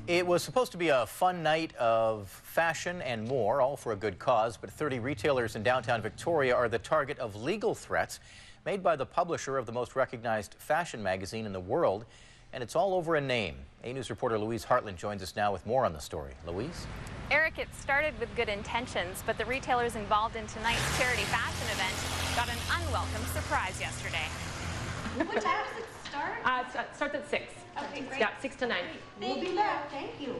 It was supposed to be a fun night of fashion and more, all for a good cause, but 30 retailers in downtown Victoria are the target of legal threats made by the publisher of the most recognized fashion magazine in the world, and it's all over a name. A-News reporter Louise Hartland joins us now with more on the story. Louise? Eric, it started with good intentions, but the retailers involved in tonight's charity fashion event got an unwelcome surprise yesterday. What time does it start? It starts at 6. Okay, great. Yeah, 6 to 9. We'll be back. Thank you.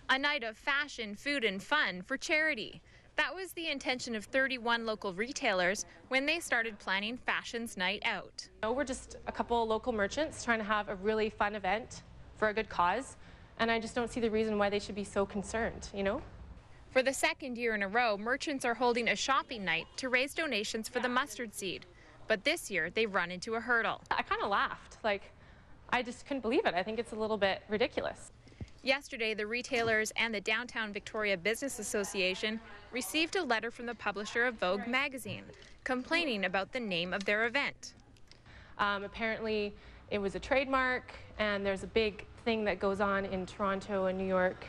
A night of fashion, food, and fun for charity. That was the intention of 31 local retailers when they started planning Fashion's Night Out. We're just a couple local merchants trying to have a really fun event for a good cause, and I just don't see the reason why they should be so concerned, you know? For the second year in a row, merchants are holding a shopping night to raise donations for the mustard seed. But this year, they've run into a hurdle. I kind of laughed. I just couldn't believe it. I think it's a little bit ridiculous. Yesterday, the retailers and the Downtown Victoria Business Association received a letter from the publisher of Vogue Magazine complaining about the name of their event. Apparently, it was a trademark, and there's a big thing that goes on in Toronto and New York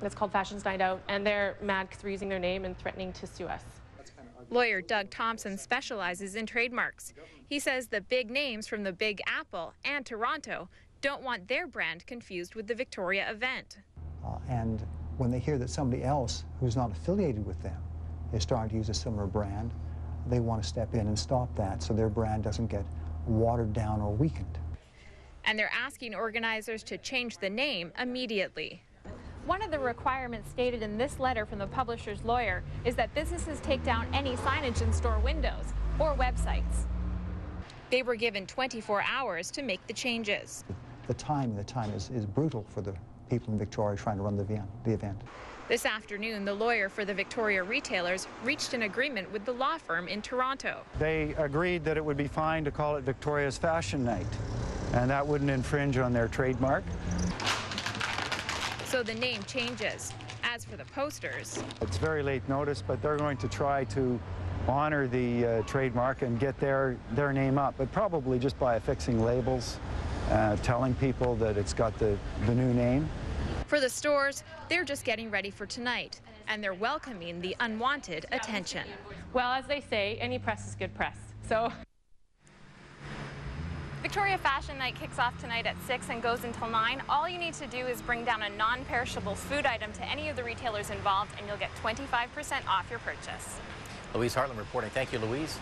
that's called Fashion's Night Out, and they're mad because we're using their name and threatening to sue us. Lawyer Doug Thompson specializes in trademarks. He says the big names from the Big Apple and Toronto don't want their brand confused with the Victoria event. And when they hear that somebody else who's not affiliated with them is starting to use a similar brand, they want to step in and stop that so their brand doesn't get watered down or weakened. And they're asking organizers to change the name immediately. One of the requirements stated in this letter from the publisher's lawyer is that businesses take down any signage in store windows or websites. They were given 24 hours to make the changes. The time is brutal for the people in Victoria trying to run the event. This afternoon, the lawyer for the Victoria retailers reached an agreement with the law firm in Toronto. They agreed that it would be fine to call it Victoria's Fashion Night, and that wouldn't infringe on their trademark. So the name changes. As for the posters, it's very late notice, but they're going to try to honor the trademark and get their name up, but probably just by affixing labels, telling people that it's got the new name. For the stores, they're just getting ready for tonight, and they're welcoming the unwanted attention. Well, as they say, any press is good press. So. Victoria Fashion Night kicks off tonight at 6 and goes until 9. All you need to do is bring down a non-perishable food item to any of the retailers involved, and you'll get 25% off your purchase. Louise Hartland reporting. Thank you, Louise.